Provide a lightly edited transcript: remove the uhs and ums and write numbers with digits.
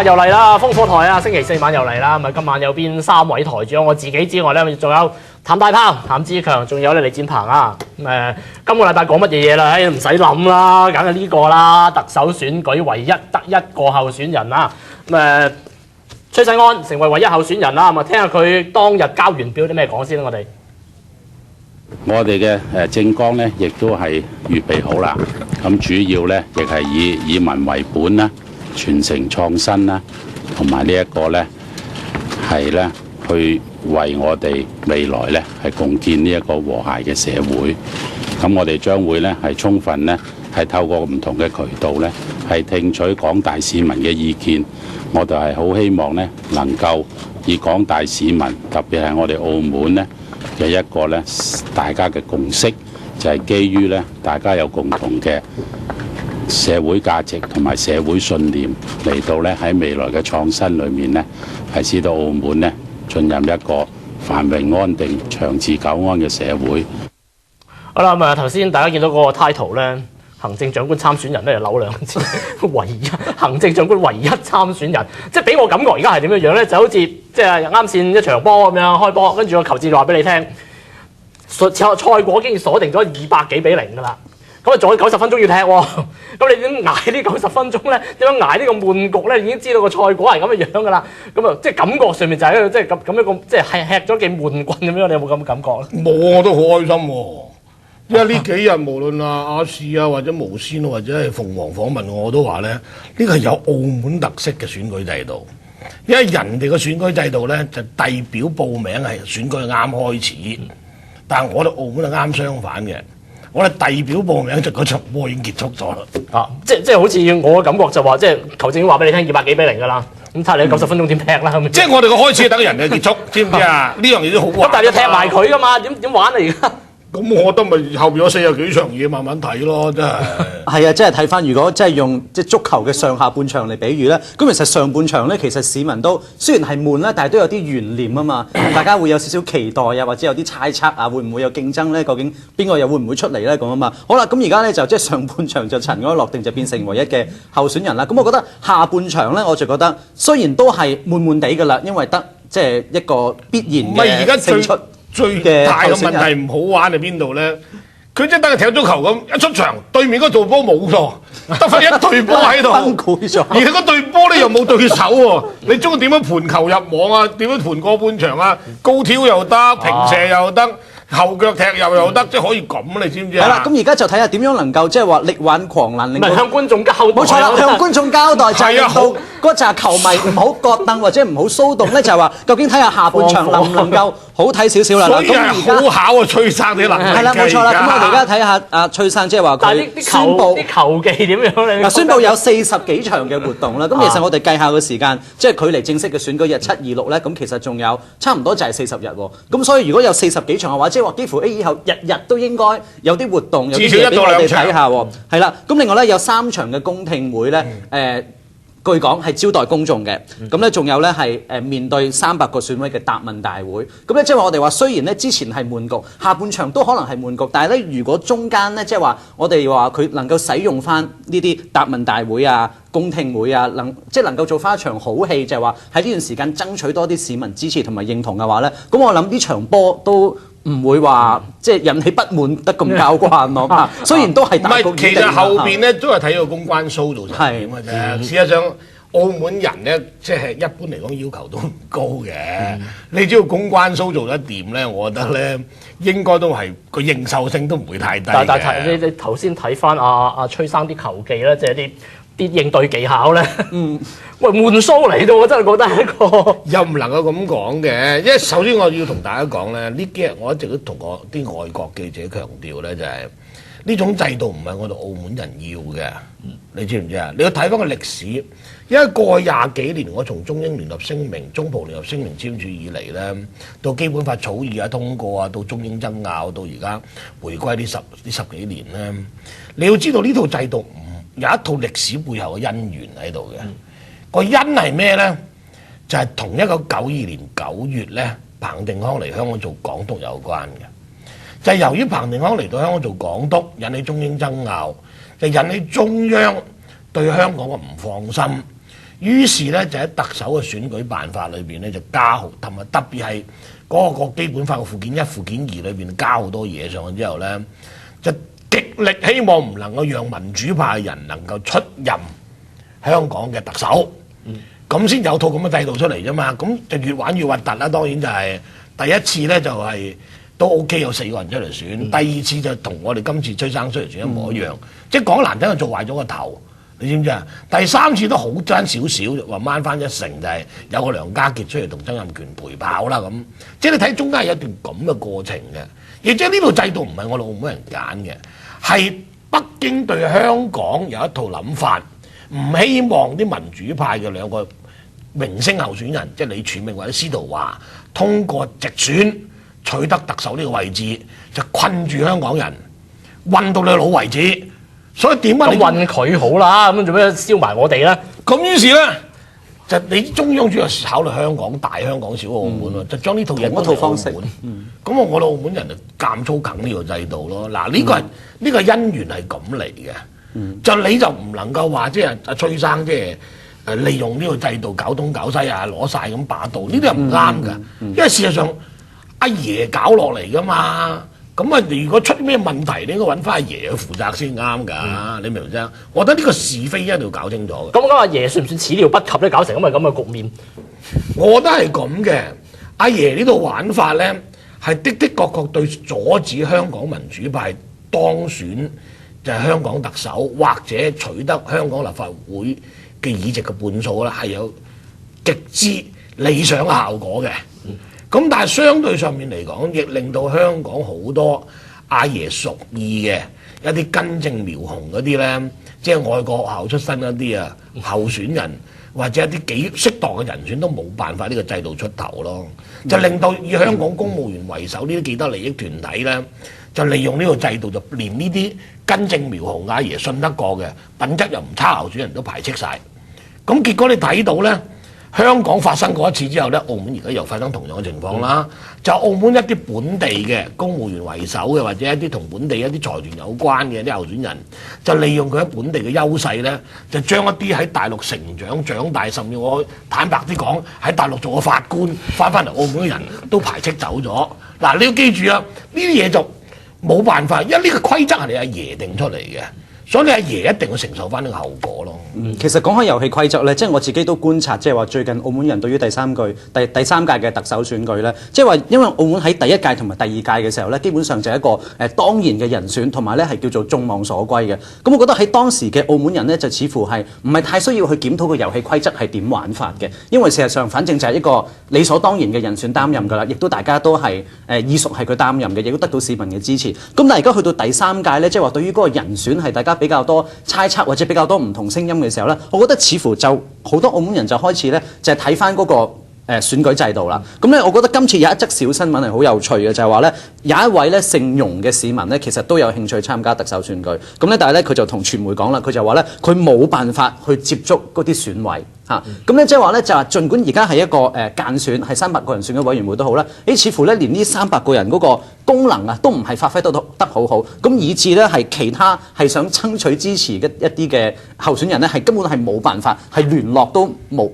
又嚟啦，烽火台啊，星期四晚又嚟啦。咁啊，今晚有邊3位台長？我自己之外咧，仲有譚大炮、譚志強，仲有咧李展鵬啊。今個禮拜講乜嘢啦？唔使諗啦，梗係呢個啦。特首選舉唯一得一個候選人啦。崔世安成為唯一候選人啦。咁啊，聽下佢當日交完表啲咩講先啦，我哋嘅政綱咧，亦都係預備好啦。咁主要咧，亦係以民為本啦，傳承創新啦，同埋呢一個咧係咧去為我哋未來咧係共建呢一個和諧嘅社會。咁我哋將會咧係充分咧係透過唔同嘅渠道咧係聽取廣大市民嘅意見。我哋係好希望咧能夠以廣大市民，特別係我哋澳門咧嘅一個咧大家嘅共識，就係基於咧大家有共同嘅社會價值同埋社會信念嚟到咧喺未來嘅創新裏面咧，係使到澳門咧進入一個繁榮安定、長治久安嘅社會。好啦，咁頭先大家見到嗰個 title 咧，行政長官參選人咧就扭兩次，唯一行政長官唯一參選人，即係俾我感覺而家係點樣樣咧？就好似即係啱線一場波咁樣開波，跟住個球證就話俾你聽，賽果已經鎖定咗200幾比0㗎啦。咁啊，仲有90分鐘要踢喎，咁你點捱呢90分鐘咧？點樣捱呢個悶局咧？已經知道個賽果係咁嘅樣㗎啦。咁啊，即係感覺上面就係即係咁一個即係吃咗幾悶棍咁樣。你有冇咁嘅感覺咧？冇，我都好開心喎。因為呢幾日無論亞視啊或者無線或者係鳳凰訪問我都話咧，呢個係有澳門特色嘅選舉制度。因為人哋嘅選舉制度咧就遞表報名係選舉啱開始，但係我哋澳門係啱相反嘅。我哋遞表報名就嗰場波已經結束咗啦。啊，即係好似我嘅感覺就話，即係球證話俾你聽200幾比0㗎啦。咁睇下你90分鐘點踢啦。即係我哋嘅開始係等人嘅結束，知唔知啊？呢樣嘢都好玩。但係你踢埋佢㗎嘛？點玩嚟而家？咁我覺得咪後邊有40幾場嘢慢慢睇咯，真係。係啊，即係睇翻，如果即係用即係足球嘅上下半場嚟比喻咧，咁其實上半場咧，其實市民都雖然係悶啦，但係都有啲懸念啊嘛，大家會有少少期待啊，或者有啲猜測啊，會唔會有競爭咧？究竟邊個又會唔會出嚟咧？咁啊嘛。好啦，咁而家咧就即係上半場就塵埃落定，就變成唯一嘅候選人啦。咁我覺得下半場咧，我就覺得雖然都係悶悶地㗎啦，因為得即係一個必然嘅勝出。最大嘅問題唔好玩喺邊度咧？佢即係等佢踢足球咁，一出場對面嗰隊波冇咗，得翻一隊波喺度，崩潰咗。而嗰隊波咧又冇對手喎，你中意點樣盤球入網啊？點樣盤過半場啊？高挑又得，平射又得。後腳踢又得，即係可以咁，你知唔知啊？係啦，咁而家就睇下點樣能夠即係話力挽狂瀾，令到向觀眾交代。冇錯啦，向觀眾交代就係令到嗰紮球迷唔好割凳或者唔好騷動咧，就係話究竟睇下下半場能唔能夠好睇少少啦。所以係好考啊，崔生你能力。係啦，冇錯啦。咁我哋而家睇下阿崔生，即係話佢宣佈啲球技點樣咧？嗱，宣佈有40幾場嘅活動啦。咁其實我哋計下個時間，即係距離正式嘅選舉日726咧，咁其實仲有差唔多就係40日喎。咁所以如果有40幾場嘅話，即係話幾乎以後日日都應該有啲活動，有啲嘢俾我哋睇下喎。係啦，咁另外咧有3場嘅公聽會咧，據講係招待公眾嘅。咁咧仲有咧係面對300個選委嘅答問大會。咁咧即係話我哋話雖然咧之前係悶局，下半場都可能係悶局，但係咧如果中間咧即係話我哋話佢能夠使用翻呢啲答問大會啊、公聽會啊，即係能夠做翻一場好戲，就係話喺呢段時間爭取多啲市民支持同埋認同嘅話咧，咁我諗呢場波都唔會話即係引起不滿得咁交關咯。雖然都係大局已定。其實後邊咧都係睇個公關 show 做成點嘅啫。事實上，澳門人咧即係一般嚟講要求都唔高嘅。你只要公關 show 做得掂咧，我覺得咧應該都係個認受性都唔會太低嘅。但係你頭先睇翻阿崔生啲球技咧，即係啲應對技巧咧，喂悶騷嚟到，我真係覺得係一個又唔能夠咁講嘅，因為首先我要同大家講咧，呢幾日我一直都同我啲外國記者強調咧，就係呢種制度唔係我哋澳門人要嘅，你知唔知啊？你要睇翻個歷史，因為過去20幾年，我從中英聯合聲明、中葡聯合聲明簽署以嚟咧，到基本法草擬啊、通過啊，到中英爭拗，到而家回歸呢十幾年咧，你要知道呢套制度有一套歷史背後嘅恩怨喺度嘅。個因係咩咧？就係同1992年9月咧，彭定康嚟香港做港督有關嘅。就係由於彭定康嚟到香港做港督，引起中英爭拗，就引起中央對香港嘅唔放心，於是咧就喺特首嘅選舉辦法裏邊咧就加好，同埋特別係嗰個基本法嘅附件一、附件二裏邊加好多嘢上去之後咧，就極力希望唔能夠讓民主派人能夠出任香港嘅特首，咁先有套咁嘅制度出嚟啫嘛。咁就越玩越核突啦。當然就係第一次咧就係、都 OK 有4個人出嚟選，第二次就同我哋今次崔生出嚟選一模一樣，即係講難聽就做壞咗個頭。你知唔知啊？第三次都好爭少少，話掹翻1成，就係有個梁家傑出嚟同曾蔭權陪跑啦咁。即係你睇中間有一段咁嘅過程嘅，亦即係呢套制度唔係我哋澳門人揀嘅，係北京對香港有一套諗法，唔希望啲民主派嘅2個明星候選人，即係李柱銘或者司徒華，通過直選取得特首呢個位置，就困住香港人，韞到你老為止。所以點解你運佢好啦？咁做咩燒埋我哋咧？咁於是咧，就你中央主要考慮香港大、香港小、澳門咯，就將呢套嘢同一套方式。咁我哋澳門人就監粗梗呢個制度咯。嗱，呢個因緣係咁嚟嘅。就你就唔能夠話即係阿崔生即係利用呢個制度搞東搞西啊，攞晒咁把刀，呢啲係唔啱㗎。因為事實上阿爺搞落嚟㗎嘛。咁啊！如果出咩問題，你應該揾翻阿爺去負責先啱㗎。你明唔明啫？我覺得呢個是非一定要搞清楚嘅。咁阿爺算唔算始料不及咧？搞成咁嘅局面？我覺得係咁嘅。阿爺呢度玩法咧，係的確對阻止香港民主派當選就係香港特首，或者取得香港立法會嘅議席嘅半數咧，係有極之理想嘅效果嘅。咁但係相對上面嚟講，亦令到香港好多阿爺屬意嘅一啲根正苗紅嗰啲咧，即係外國學校出身嗰啲啊候選人，或者一啲幾適當嘅人選都冇辦法呢個制度出頭咯，就令到以香港公務員為首呢啲既得利益團體咧，就利用呢個制度，就連呢啲根正苗紅阿爺信得過嘅品質又唔差候選人都排斥晒。咁結果你睇到咧。香港發生過一次之後咧，澳門而家又發生同樣嘅情況啦。就澳門一啲本地嘅公務員為首嘅，或者一啲同本地一啲財團有關嘅啲候選人，就利用佢喺本地嘅優勢咧，就將一啲喺大陸成長大，甚至我坦白啲講喺大陸做過法官翻嚟澳門嘅人都排斥走咗。嗱，你要記住啊，呢啲嘢就冇辦法，因為呢個規則係你阿爺定出嚟嘅。所以你阿爺一定要承受翻呢個後果咯。其實講開遊戲規則咧，即係我自己都觀察，即係話最近澳門人對於第三屆嘅特首選舉咧，即係話因為澳門喺第一屆同埋第二屆嘅時候咧，基本上就係一個當然嘅人選，同埋咧係叫做眾望所歸嘅。咁我覺得喺當時嘅澳門人咧，就似乎係唔係太需要去檢討個遊戲規則係點玩法嘅，因為事實上反正就係一個理所當然嘅人選擔任㗎啦，亦都大家都係意屬係佢擔任嘅，亦都得到市民嘅支持。咁但係而家去到第三屆咧，即係話對於嗰個人選係大家比較多猜測或者比較多唔同聲音嘅時候咧，我覺得似乎就好多澳門人就開始咧就係睇翻嗰個選舉制度啦。咁咧，我覺得今次有一則小新聞係好有趣嘅，就係話咧有一位咧姓容嘅市民咧，其實都有興趣參加特首選舉。咁咧，但係咧佢就同傳媒講啦，佢就話咧佢冇辦法去接觸嗰啲選委嚇。咁咧即係話咧就係儘管而家係一個間選係300個人選嘅委員會都好啦，似乎咧連呢300個人嗰個功能啊都唔係發揮得好好，咁以致咧係其他係想爭取支持嘅一啲嘅候選人咧係根本係冇辦法係聯絡都冇。